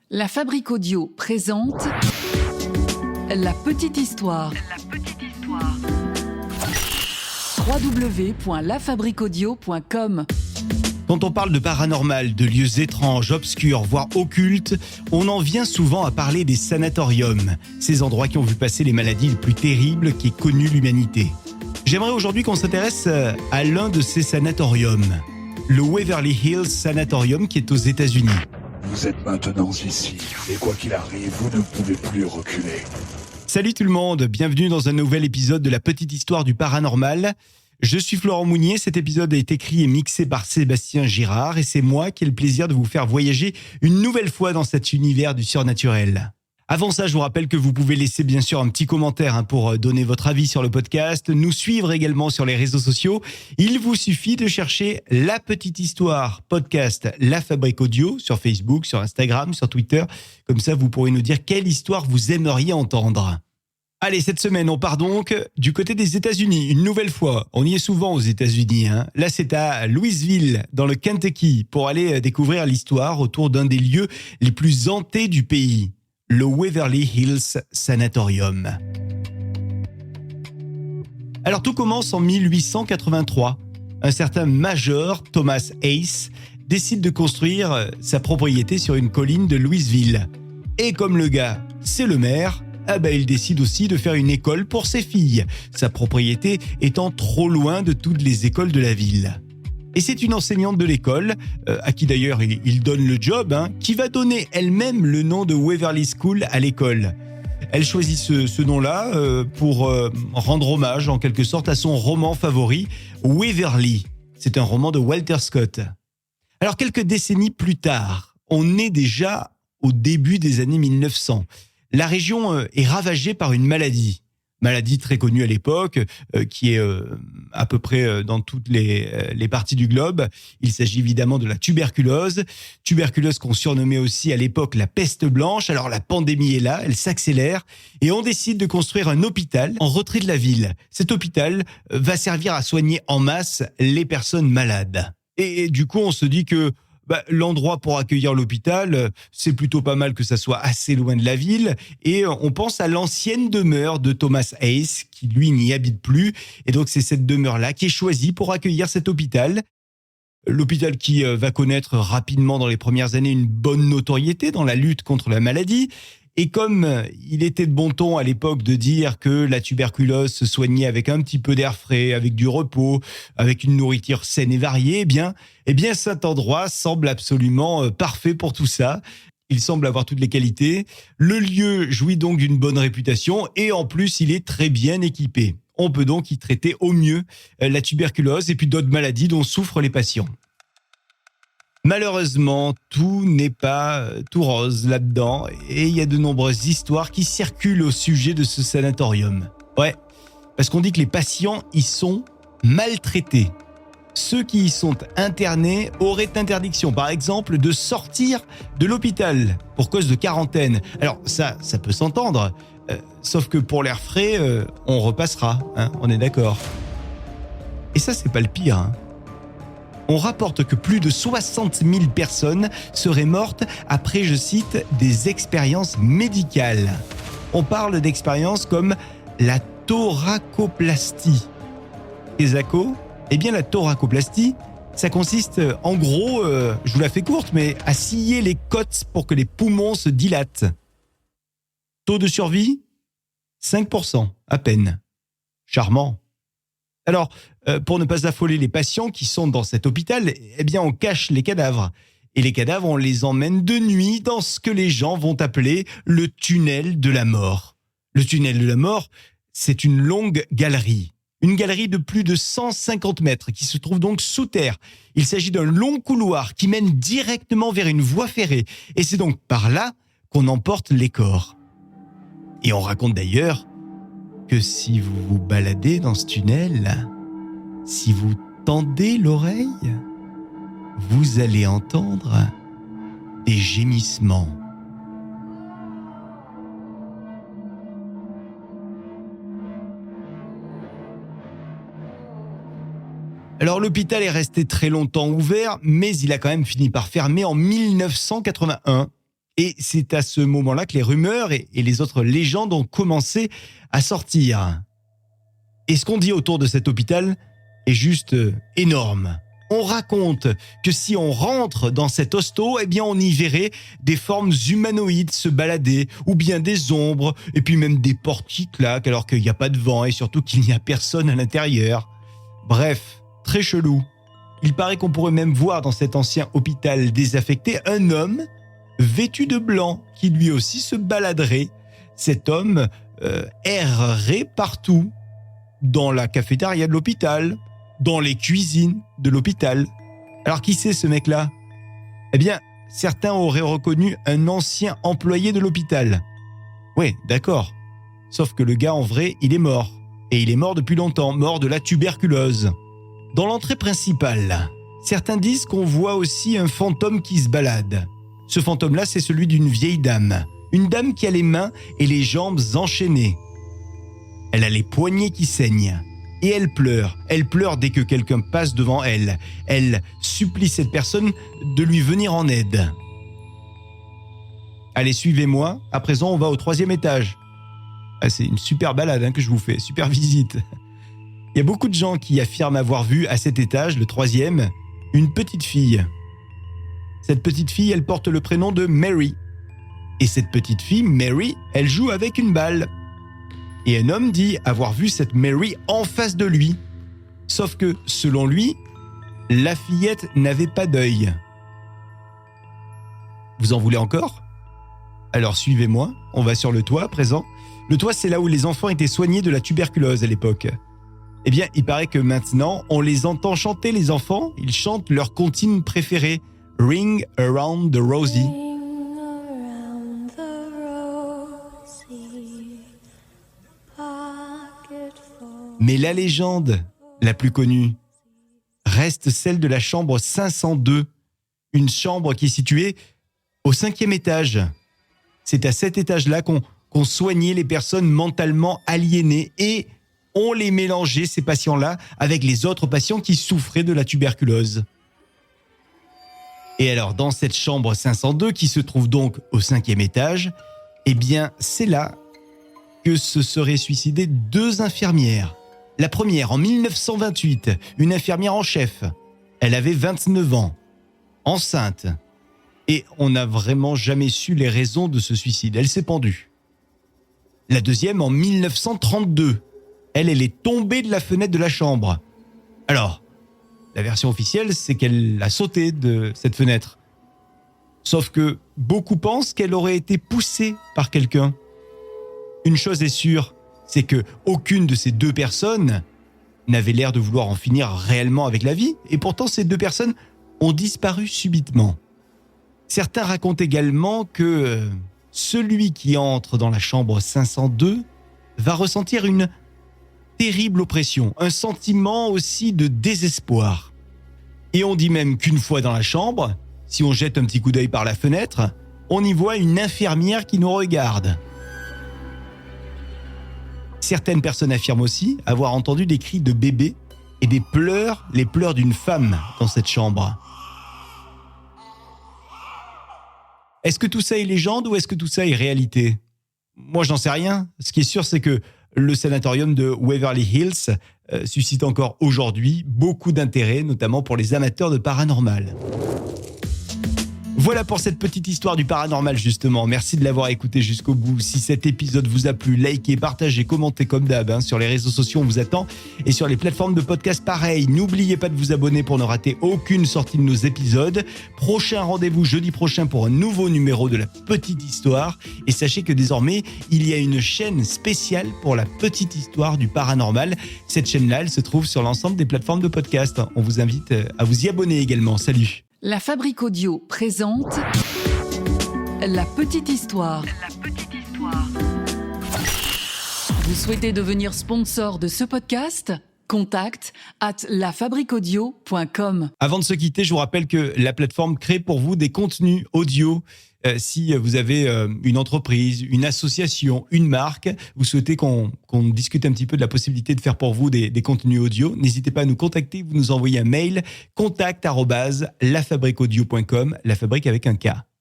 La Fabrique Audio présente La Petite Histoire. www.lafabriqueaudio.com. Quand on parle de paranormal, de lieux étranges, obscurs, voire occultes, on en vient souvent à parler des sanatoriums, ces endroits qui ont vu passer les maladies les plus terribles qu'ait connues l'humanité. J'aimerais aujourd'hui qu'on s'intéresse à l'un de ces sanatoriums, le Waverly Hills Sanatorium qui est aux États-Unis. Vous êtes maintenant ici, et quoi qu'il arrive, vous ne pouvez plus reculer. Salut tout le monde, bienvenue dans un nouvel épisode de La Petite Histoire du Paranormal. Je suis Florent Mounier, cet épisode est écrit et mixé par Sébastien Girard et c'est moi qui ai le plaisir de vous faire voyager une nouvelle fois dans cet univers du surnaturel. Avant ça, je vous rappelle que vous pouvez laisser bien sûr un petit commentaire pour donner votre avis sur le podcast, nous suivre également sur les réseaux sociaux. Il vous suffit de chercher La Petite Histoire podcast La Fabrique Audio sur Facebook, sur Instagram, sur Twitter. Comme ça, vous pourrez nous dire quelle histoire vous aimeriez entendre. Allez, cette semaine, on part donc du côté des États-Unis, une nouvelle fois. On y est souvent aux États-Unis. Là, c'est à Louisville, dans le Kentucky, pour aller découvrir l'histoire autour d'un des lieux les plus hantés du pays, le Waverly Hills Sanatorium. Alors, tout commence en 1883. Un certain major, Thomas Ace, décide de construire sa propriété sur une colline de Louisville. Et comme le gars, c'est le maire, il décide aussi de faire une école pour ses filles, sa propriété étant trop loin de toutes les écoles de la ville. Et c'est une enseignante de l'école, à qui d'ailleurs il donne le job, qui va donner elle-même le nom de Waverly School à l'école. Elle choisit ce nom-là pour rendre hommage en quelque sorte à son roman favori, Waverly. C'est un roman de Walter Scott. Alors quelques décennies plus tard, on est déjà au début des années 1900. La région est ravagée par une maladie très connue à l'époque, qui est à peu près dans toutes les parties du globe. Il s'agit évidemment de la tuberculose qu'on surnommait aussi à l'époque la peste blanche. Alors la pandémie est là, elle s'accélère, et on décide de construire un hôpital en retrait de la ville. Cet hôpital va servir à soigner en masse les personnes malades. Et du coup, on se dit que l'endroit pour accueillir l'hôpital, c'est plutôt pas mal que ça soit assez loin de la ville. Et on pense à l'ancienne demeure de Thomas Ace, qui lui n'y habite plus. Et donc c'est cette demeure-là qui est choisie pour accueillir cet hôpital. L'hôpital qui va connaître rapidement dans les premières années une bonne notoriété dans la lutte contre la maladie. Et comme il était de bon ton à l'époque de dire que la tuberculose se soignait avec un petit peu d'air frais, avec du repos, avec une nourriture saine et variée, eh bien cet endroit semble absolument parfait pour tout ça. Il semble avoir toutes les qualités. Le lieu jouit donc d'une bonne réputation et en plus, il est très bien équipé. On peut donc y traiter au mieux la tuberculose et puis d'autres maladies dont souffrent les patients. Malheureusement, tout n'est pas tout rose là-dedans et il y a de nombreuses histoires qui circulent au sujet de ce sanatorium. Ouais, parce qu'on dit que les patients y sont maltraités. Ceux qui y sont internés auraient interdiction, par exemple, de sortir de l'hôpital pour cause de quarantaine. Alors ça peut s'entendre, sauf que pour l'air frais, on repassera, on est d'accord. Et ça, c'est pas le pire, On rapporte que plus de 60 000 personnes seraient mortes après, je cite, des expériences médicales. On parle d'expériences comme la thoracoplastie. Exaco ? Eh bien, la thoracoplastie, ça consiste en gros, je vous la fais courte, mais à scier les côtes pour que les poumons se dilatent. Taux de survie ? 5%, à peine. Charmant. Alors, pour ne pas affoler les patients qui sont dans cet hôpital, eh bien, on cache les cadavres. Et les cadavres, on les emmène de nuit dans ce que les gens vont appeler le tunnel de la mort. Le tunnel de la mort, c'est une longue galerie. Une galerie de plus de 150 mètres qui se trouve donc sous terre. Il s'agit d'un long couloir qui mène directement vers une voie ferrée. Et c'est donc par là qu'on emporte les corps. Et on raconte d'ailleurs que si vous vous baladez dans ce tunnel, si vous tendez l'oreille, vous allez entendre des gémissements. Alors l'hôpital est resté très longtemps ouvert, mais il a quand même fini par fermer en 1981. Et c'est à ce moment-là que les rumeurs et les autres légendes ont commencé à sortir. Et ce qu'on dit autour de cet hôpital est juste énorme. On raconte que si on rentre dans cet hosto, eh bien on y verrait des formes humanoïdes se balader, ou bien des ombres, et puis même des portes qui claquent alors qu'il n'y a pas de vent et surtout qu'il n'y a personne à l'intérieur. Bref, très chelou. Il paraît qu'on pourrait même voir dans cet ancien hôpital désaffecté un homme vêtu de blanc qui lui aussi se baladerait. Cet homme errerait partout, dans la cafétéria de l'hôpital, dans les cuisines de l'hôpital. Alors qui c'est ce mec-là ? Eh bien, certains auraient reconnu un ancien employé de l'hôpital. Ouais, d'accord. Sauf que le gars, en vrai, il est mort. Et il est mort depuis longtemps, mort de la tuberculose. Dans l'entrée principale, certains disent qu'on voit aussi un fantôme qui se balade. Ce fantôme-là, c'est celui d'une vieille dame. Une dame qui a les mains et les jambes enchaînées. Elle a les poignets qui saignent. Et elle pleure dès que quelqu'un passe devant elle. Elle supplie cette personne de lui venir en aide. Allez, suivez-moi. À présent, on va au 3e étage. Ah, c'est une super balade que je vous fais, super visite. Il y a beaucoup de gens qui affirment avoir vu à cet étage, le 3e, une petite fille. Cette petite fille, elle porte le prénom de Mary. Et cette petite fille, Mary, elle joue avec une balle. Et un homme dit avoir vu cette Mary en face de lui. Sauf que, selon lui, la fillette n'avait pas d'œil. Vous en voulez encore ? Alors suivez-moi, on va sur le toit à présent. Le toit, c'est là où les enfants étaient soignés de la tuberculose à l'époque. Eh bien, il paraît que maintenant, on les entend chanter, les enfants. Ils chantent leur comptine préférée, Ring Around the Rosie. Mais la légende la plus connue reste celle de la chambre 502, une chambre qui est située au 5e étage. C'est à cet étage-là qu'on soignait les personnes mentalement aliénées et on les mélangeait, ces patients-là, avec les autres patients qui souffraient de la tuberculose. Et alors, dans cette chambre 502, qui se trouve donc au 5e étage, eh bien, c'est là que se seraient suicidées 2 infirmières. La première, en 1928, une infirmière en chef. Elle avait 29 ans, enceinte. Et on n'a vraiment jamais su les raisons de ce suicide. Elle s'est pendue. La deuxième, en 1932. Elle est tombée de la fenêtre de la chambre. Alors, la version officielle, c'est qu'elle a sauté de cette fenêtre. Sauf que beaucoup pensent qu'elle aurait été poussée par quelqu'un. Une chose est sûre, c'est que aucune de ces 2 personnes n'avait l'air de vouloir en finir réellement avec la vie, et pourtant ces 2 personnes ont disparu subitement. Certains racontent également que celui qui entre dans la chambre 502 va ressentir une terrible oppression, un sentiment aussi de désespoir. Et on dit même qu'une fois dans la chambre, si on jette un petit coup d'œil par la fenêtre, on y voit une infirmière qui nous regarde. Certaines personnes affirment aussi avoir entendu des cris de bébé et les pleurs d'une femme dans cette chambre. Est-ce que tout ça est légende ou est-ce que tout ça est réalité ? Moi, je n'en sais rien. Ce qui est sûr, c'est que le sanatorium de Waverly Hills suscite encore aujourd'hui beaucoup d'intérêt, notamment pour les amateurs de paranormal. Voilà pour cette petite histoire du paranormal justement. Merci de l'avoir écouté jusqu'au bout. Si cet épisode vous a plu, likez, partagez, commentez comme d'hab. Sur les réseaux sociaux, on vous attend. Et sur les plateformes de podcast, pareil. N'oubliez pas de vous abonner pour ne rater aucune sortie de nos épisodes. Prochain rendez-vous jeudi prochain pour un nouveau numéro de la petite histoire. Et sachez que désormais, il y a une chaîne spéciale pour la petite histoire du paranormal. Cette chaîne-là, elle se trouve sur l'ensemble des plateformes de podcast. On vous invite à vous y abonner également. Salut. La Fabrique Audio présente La Petite Histoire. Vous souhaitez devenir sponsor de ce podcast ? Contact @lafabriqueaudio.com. Avant de se quitter, je vous rappelle que la plateforme crée pour vous des contenus audio. Si vous avez une entreprise, une association, une marque, vous souhaitez qu'on discute un petit peu de la possibilité de faire pour vous des contenus audio, n'hésitez pas à nous contacter, vous nous envoyez un mail contact@lafabriqueaudio.com, la fabrique avec un K.